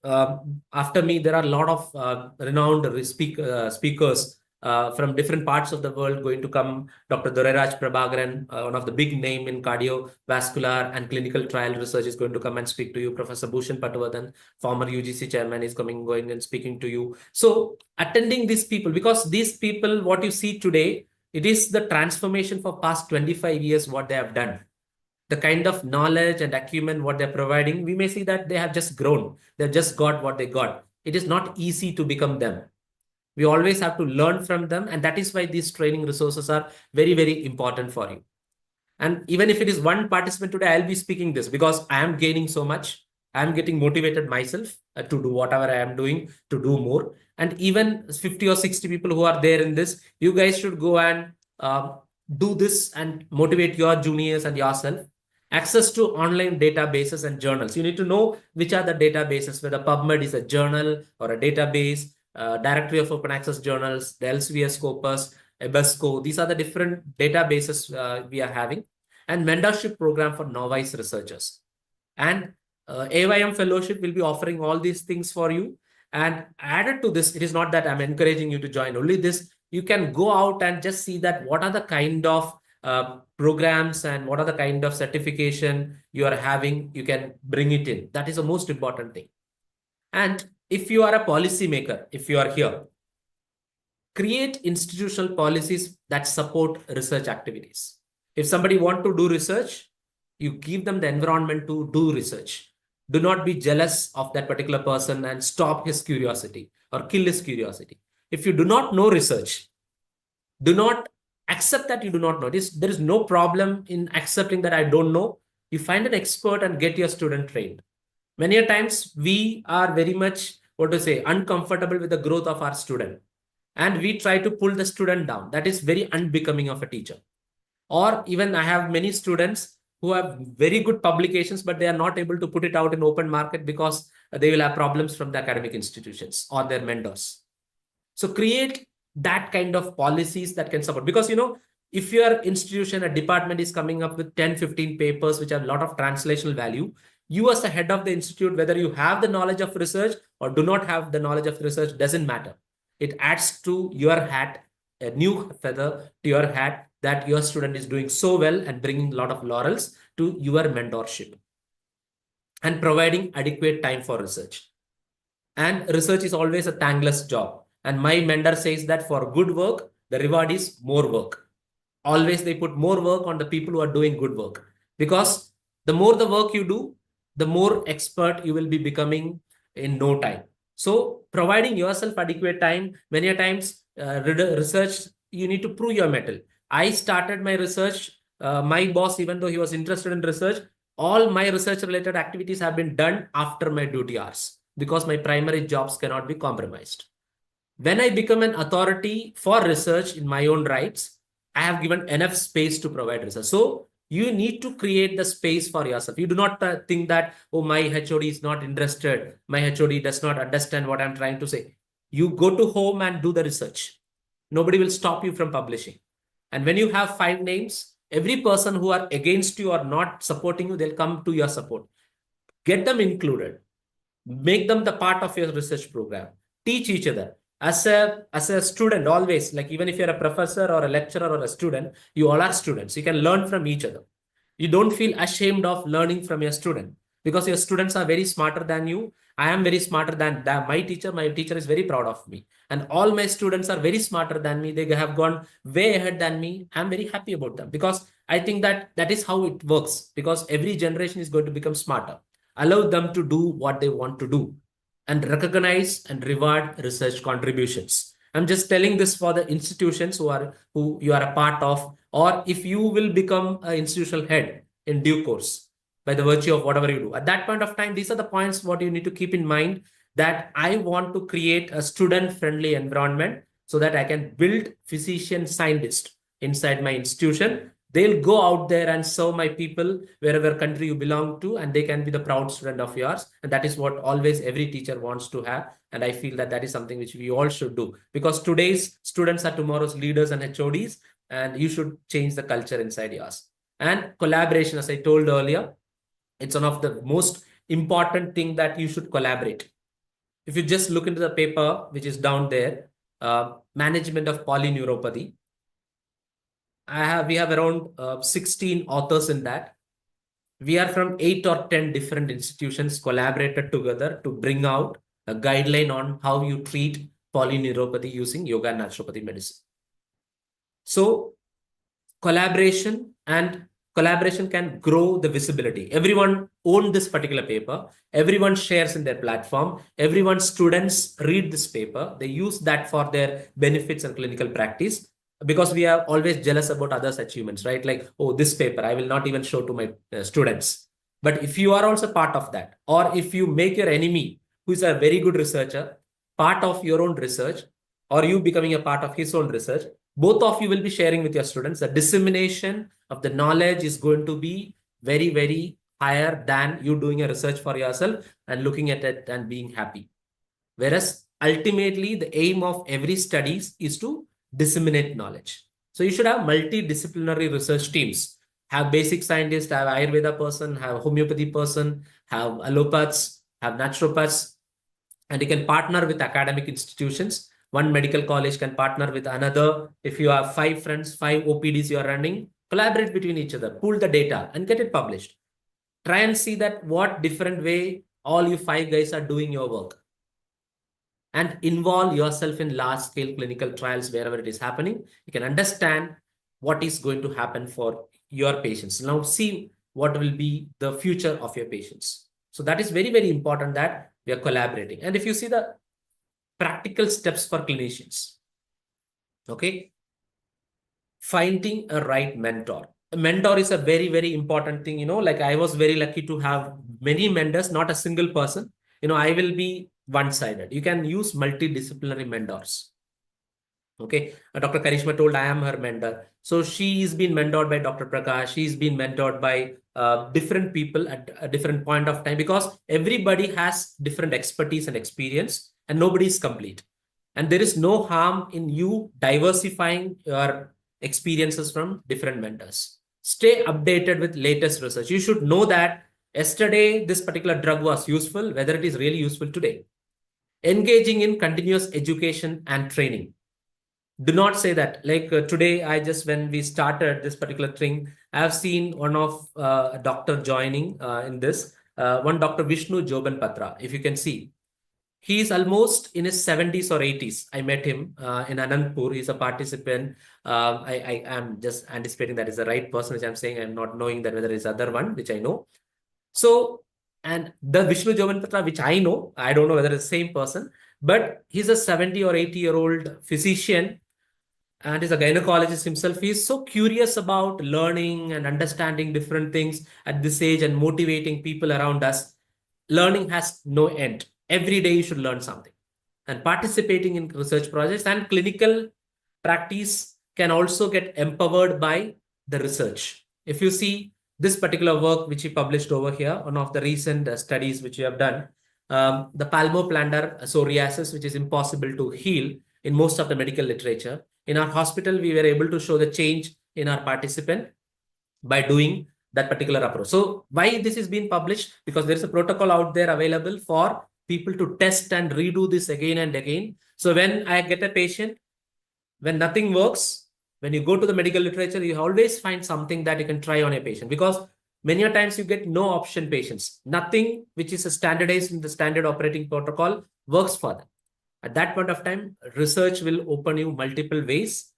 after me, there are a lot of renowned speakers from different parts of the world going to come. Dr. Doreraj Prabhakaran, one of the big name in cardiovascular and clinical trial research, is going to come and speak to you. Professor Bhushan Patwardhan, going and speaking to you. So attending these people, because these people, what you see today, it is the transformation for past 25 years, what they have done. The kind of knowledge and acumen what they're providing, we may see that they have just grown. They've just got what they got. It is not easy to become them. We always have to learn from them. And that is why these training resources are very, very important for you. And even if it is one participant today, I'll be speaking this because I am gaining so much. I'm getting motivated myself to do whatever I am doing, to do more. And even 50 or 60 people who are there in this, you guys should go and do this and motivate your juniors and yourself. Access to online databases and journals. You need to know which are the databases, whether PubMed is a journal or a database, Directory of Open Access Journals, the Elsevier Scopus, EBSCO. These are the different databases we are having. And mentorship program for novice researchers. And AAYM Fellowship will be offering all these things for you. And added to this, it is not that I'm encouraging you to join only this. you can go out and just see that what are the kind of programs and what are the kind of certification you are having. You can bring it in. That is the most important thing. And if you are a policy maker, if you are here, create institutional policies that support research activities. If somebody want to do research, you give them the environment to do research. Do not be jealous of that particular person and stop his curiosity or kill his curiosity. If you do not know research, do not accept that you do not know. There is no problem in accepting that I don't know. You find an expert and get your student trained. Many a times we are very much, what to say, uncomfortable with the growth of our student. And we try to pull the student down. That is very unbecoming of a teacher. Or even I have many students who have very good publications, but they are not able to put it out in open market because they will have problems from the academic institutions or their mentors. So create that kind of policies that can support, because if your institution, a department is coming up with 10, 15 papers which have a lot of translational value, you as the head of the institute, whether you have the knowledge of research or do not have the knowledge of research, doesn't matter. It adds to your hat, a new feather to your hat, that your student is doing so well and bringing a lot of laurels to your mentorship and providing adequate time for research. And research is always a thankless job. And my mentor says that for good work, the reward is more work. Always they put more work on the people who are doing good work. Because the more the work you do, the more expert you will be becoming in no time. So providing yourself adequate time, many a times research, you need to prove your mettle. I started my research, my boss, even though he was interested in research, all my research related activities have been done after my duty hours because my primary jobs cannot be compromised. When I become an authority for research in my own rights, I have given enough space to provide research. So you need to create the space for yourself. You do not think that, oh, my HOD is not interested. My HOD does not understand what I'm trying to say. You go to home and do the research. Nobody will stop you from publishing. And when you have 5 names, every person who are against you or not supporting you, they'll come to your support. Get them included. Make them the part of your research program. Teach each other. As a student, always, like even if you're a professor or a lecturer or a student, you all are students. You can learn from each other. You don't feel ashamed of learning from your student because your students are very smarter than you. I am very smarter than my teacher. My teacher is very proud of me. And all my students are very smarter than me. They have gone way ahead than me. I'm very happy about them because I think that that is how it works, because every generation is going to become smarter. Allow them to do what they want to do and recognize and reward research contributions. I'm just telling this for the institutions who you are a part of, or if you will become an institutional head in due course by the virtue of whatever you do. At that point of time, these are the points what you need to keep in mind, that I want to create a student-friendly environment so that I can build physician scientist inside my institution. They'll go out there and serve my people wherever country you belong to, and they can be the proud student of yours. And that is what always every teacher wants to have. And I feel that that is something which we all should do, because today's students are tomorrow's leaders and HODs, and you should change the culture inside yours. And collaboration, as I told earlier, it's one of the most important thing that you should collaborate. If you just look into the paper, which is down there, management of polyneuropathy, we have around 16 authors in that. We are from 8 or 10 different institutions collaborated together to bring out a guideline on how you treat polyneuropathy using yoga and naturopathy medicine. So collaboration can grow the visibility. Everyone own this particular paper. Everyone shares in their platform. Everyone's students read this paper. They use that for their benefits and clinical practice, because we are always jealous about others' achievements, right? Like, oh, this paper, I will not even show to my students. But if you are also part of that, or if you make your enemy, who is a very good researcher, part of your own research, or you becoming a part of his own research, both of you will be sharing with your students. The dissemination of the knowledge is going to be very, very higher than you doing a research for yourself and looking at it and being happy. Whereas ultimately the aim of every studies is to disseminate knowledge. So you should have multidisciplinary research teams. Have basic scientists, have Ayurveda person, have homeopathy person, have allopaths, have naturopaths, and you can partner with academic institutions One medical college can partner with another. If you have 5 friends, 5 OPDs you are running, collaborate between each other, pool the data and get it published. Try and see that what different way all you 5 guys are doing your work, and involve yourself in large scale clinical trials wherever it is happening. You can understand what is going to happen for your patients. Now see what will be the future of your patients. So that is very, very important that we are collaborating. And if you see the practical steps for clinicians, okay, finding a right mentor. A mentor is a very, very important thing. Like I was very lucky to have many mentors, not a single person. I will be one-sided. You can use multidisciplinary mentors. Okay. Dr. Karishma told I am her mentor. So she is being mentored by Dr. Prakash. She's been mentored by different people at a different point of time, because everybody has different expertise and experience and nobody is complete. And there is no harm in you diversifying your experiences from different mentors. Stay updated with latest research. You should know that yesterday this particular drug was useful, whether it is really useful today. Engaging in continuous education and training. Do not say that like today I just, when we started this particular thing, I have seen one of a doctor joining in this one, Dr. Vishnu Joban Patra. If you can see, he is almost in his 70s or 80s. I met him in Anandpur. He's a participant. I am just anticipating that is the right person, which I'm saying. I'm not knowing that whether it's other one, which I know. So, and the Vishnu Joban Patra, which I know, I don't know whether it's the same person, but he's a 70 or 80-year-old physician and is a gynecologist himself. He is so curious about learning and understanding different things at this age and motivating people around us. Learning has no end. Every day you should learn something. And participating in research projects and clinical practice can also get empowered by the research. If you see this particular work which he published over here, one of the recent studies which we have done, the palmoplantar psoriasis, which is impossible to heal in most of the medical literature. In our hospital, we were able to show the change in our participant by doing that particular approach. So why this is being published? Because there is a protocol out there available for people to test and redo this again and again. So when I get a patient, when nothing works, when you go to the medical literature, you always find something that you can try on a patient, because many a times you get no option patients. Nothing which is standardized in the standard operating protocol works for them. At that point of time, research will open you multiple ways.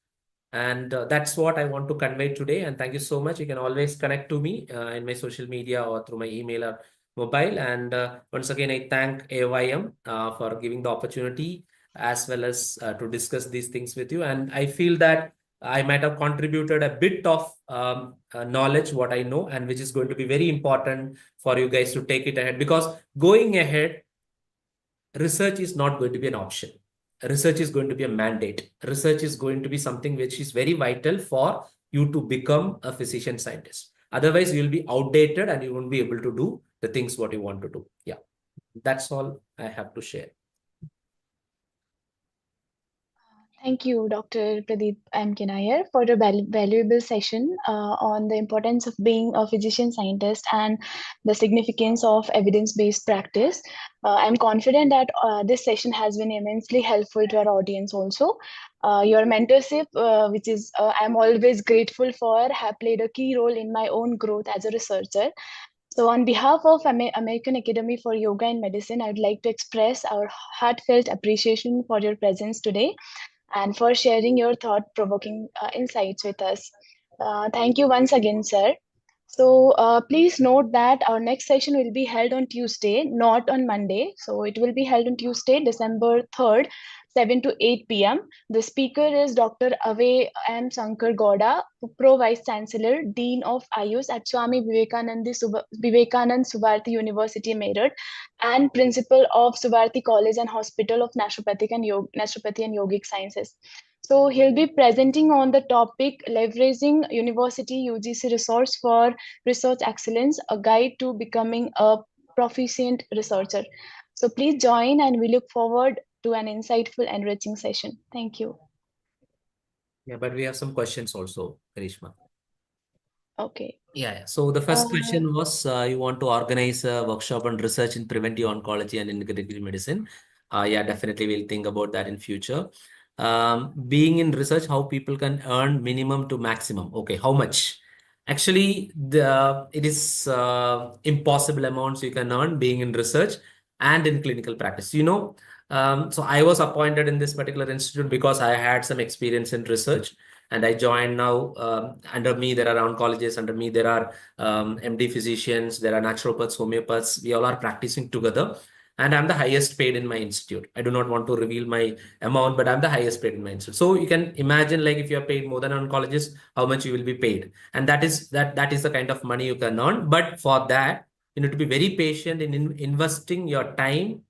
And that's what I want to convey today. And thank you so much. You can always connect to me in my social media or through my email or mobile. And once again, I thank AAYM for giving the opportunity as well as to discuss these things with you. And I feel that I might have contributed a bit of knowledge, what I know, and which is going to be very important for you guys to take it ahead, because going ahead, research is not going to be an option. Research is going to be a mandate. Research is going to be something which is very vital for you to become a physician scientist. Otherwise, you'll be outdated and you won't be able to do the things what you want to do. Yeah, that's all I have to share. Thank you, Dr. Pradeep M. Nair, for the valuable session on the importance of being a physician scientist and the significance of evidence-based practice. I'm confident that this session has been immensely helpful to our audience also. Your mentorship, which is I'm always grateful for, have played a key role in my own growth as a researcher. So, on behalf of American Academy for Yoga and Medicine, I'd like to express our heartfelt appreciation for your presence today and for sharing your thought provoking insights with us. Thank you once again, sir. So please note that our next session will be held on Tuesday, not on Monday. So it will be held on Tuesday, December 3rd, 7 to 8 p.m. The speaker is Dr. AAYM Sankar Gowda, Pro Vice Chancellor, Dean of IUS at Swami Vivekanand Subarthi University, Meerut, and Principal of Subarthi College and Hospital of Naturopathy and Yogic Sciences. So he'll be presenting on the topic leveraging university UGC resource for research excellence, a guide to becoming a proficient researcher. So please join and we look forward to an insightful, enriching session. Thank you. Yeah, but we have some questions also, Karishma. Okay. Yeah. So the Uh, first question was, you want to organize a workshop on research in preventive oncology and integrative medicine. Yeah, definitely we'll think about that in future. Being in research, how people can earn minimum to maximum. Okay, how much? Actually, it is impossible amounts you can earn being in research and in clinical practice. So I was appointed in this particular institute because I had some experience in research, and I joined now. Under me, there are oncologists. Under me, there are MD physicians. There are naturopaths, homeopaths. We all are practicing together, and I'm the highest paid in my institute. I do not want to reveal my amount, but I'm the highest paid in my institute. So you can imagine, like, if you are paid more than an oncologist, how much you will be paid, and that is the kind of money you can earn. But for that, you need to be very patient in investing your time.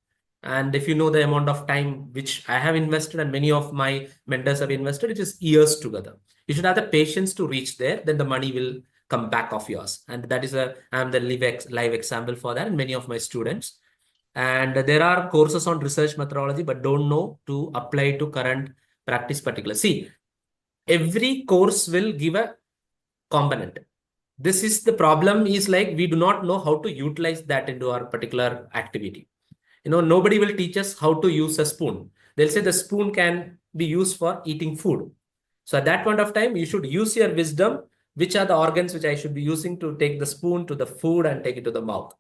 And if you know the amount of time which I have invested and many of my mentors have invested, it is years together. You should have the patience to reach there, then the money will come back of yours. And that is I'm the live example for that, and many of my students. And there are courses on research methodology, but don't know to apply to current practice particular. See, every course will give a component. This is the problem, is like we do not know how to utilize that into our particular activity. Nobody will teach us how to use a spoon. They'll say the spoon can be used for eating food. So at that point of time, you should use your wisdom. Which are the organs which I should be using to take the spoon to the food and take it to the mouth?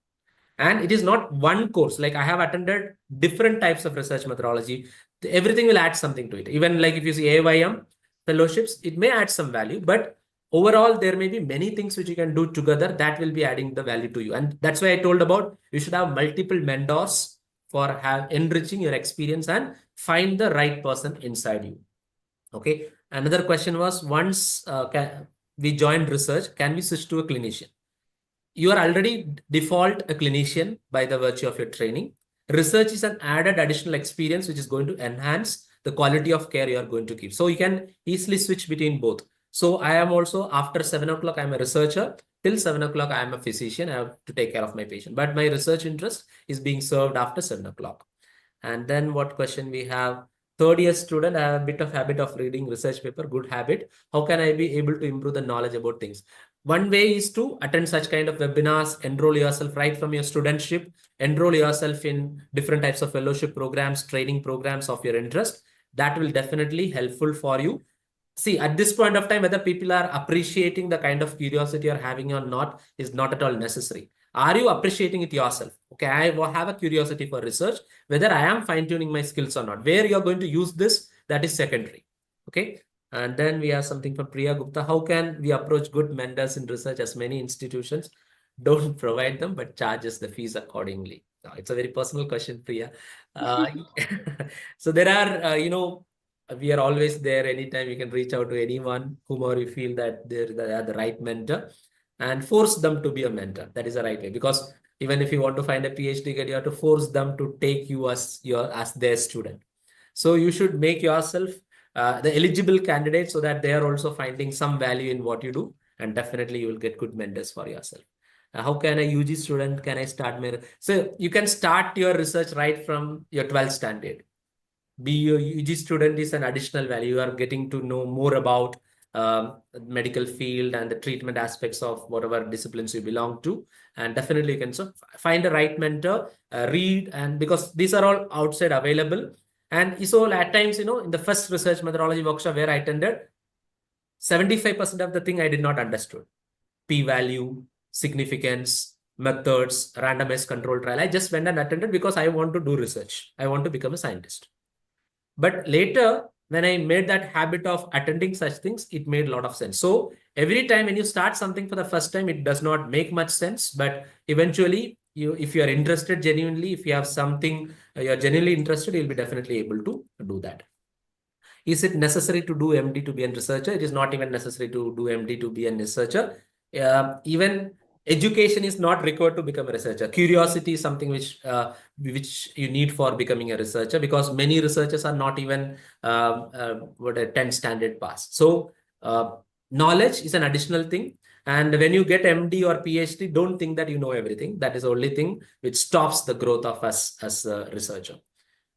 And it is not one course. Like, I have attended different types of research methodology. Everything will add something to it. Even like if you see AAYM fellowships, it may add some value, but overall, there may be many things which you can do together that will be adding the value to you. And that's why I told about you should have multiple mentors for enriching your experience and find the right person inside you. Okay. Another question was, once we joined research, can we switch to a clinician? You are already default a clinician by the virtue of your training. Research is an added additional experience which is going to enhance the quality of care you are going to give. So you can easily switch between both. So I am also, after 7 o'clock, I'm a researcher. Till 7 o'clock, I am a physician. I have to take care of my patient. But my research interest is being served after 7 o'clock. And then what question we have? Third year student, I have a bit of habit of reading research paper, good habit. How can I be able to improve the knowledge about things? One way is to attend such kind of webinars, enroll yourself right from your studentship, enroll yourself in different types of fellowship programs, training programs of your interest. That will definitely helpful for you. See, at this point of time, whether people are appreciating the kind of curiosity you're having or not is not at all necessary. Are you appreciating it yourself? Okay, I have a curiosity for research, whether I am fine-tuning my skills or not. Where you're going to use this, that is secondary. Okay. And then we have something from Priya Gupta. How can we approach good mentors in research, as many institutions don't provide them, but charges the fees accordingly? It's a very personal question, Priya. Uh, so there are, we are always there. Anytime you can reach out to anyone whom you feel that they are the right mentor, and force them to be a mentor. That is the right way. Because even if you want to find a PhD grade, you have to force them to take you as their student. So you should make yourself the eligible candidate, so that they are also finding some value in what you do, and definitely you will get good mentors for yourself. How can a UG student, can I start my... So you can start your research right from your 12th standard. Be a UG student is an additional value. You are getting to know more about medical field and the treatment aspects of whatever disciplines you belong to. And definitely you can find the right mentor, read, and because these are all outside available. And so at times, in the first research methodology workshop where I attended, 75% of the thing I did not understood. P-value, significance, methods, randomized control trial. I just went and attended because I want to do research. I want to become a scientist. But later, when I made that habit of attending such things, it made a lot of sense. So every time when you start something for the first time, it does not make much sense. But eventually, if you are interested genuinely, if you have something you're genuinely interested, you'll be definitely able to do that. Is it necessary to do MD to be a researcher? It is not even necessary to do MD to be a researcher. Even education is not required to become a researcher. Curiosity is something which you need for becoming a researcher, because many researchers are not even what a 10 standard pass. So knowledge is an additional thing. And when you get MD or PhD, don't think that you know everything. That is the only thing which stops the growth of us as a researcher.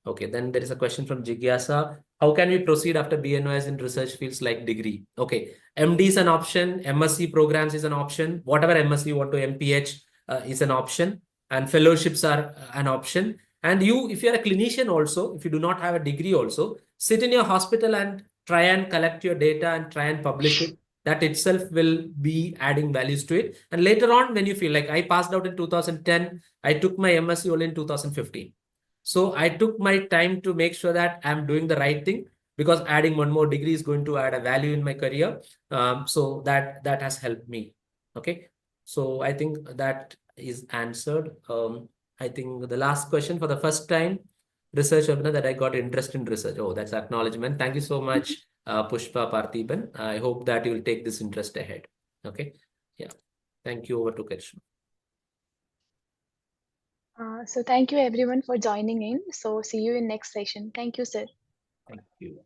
Okay, then there is a question from Jigyasa. How can we proceed after BNOS in research fields like degree? Okay, MD is an option, MSc programs is an option, whatever MSc you want to MPH is an option, and fellowships are an option. And you, if you're a clinician also, if you do not have a degree also, sit in your hospital and try and collect your data and try and publish it. That itself will be adding values to it. And later on, when you feel like I passed out in 2010, I took my MSc only in 2015. So I took my time to make sure that I'm doing the right thing, because adding one more degree is going to add a value in my career. So that has helped me. Okay. So I think that is answered. I think the last question, for the first time, research webinar that I got interest in research. Oh, that's acknowledgement. Thank you so much, Pushpa Parthiban. I hope that you will take this interest ahead. Okay. Yeah. Thank you. Over to Karishma. So thank you everyone for joining in. So see you in next session. Thank you, sir. Thank you.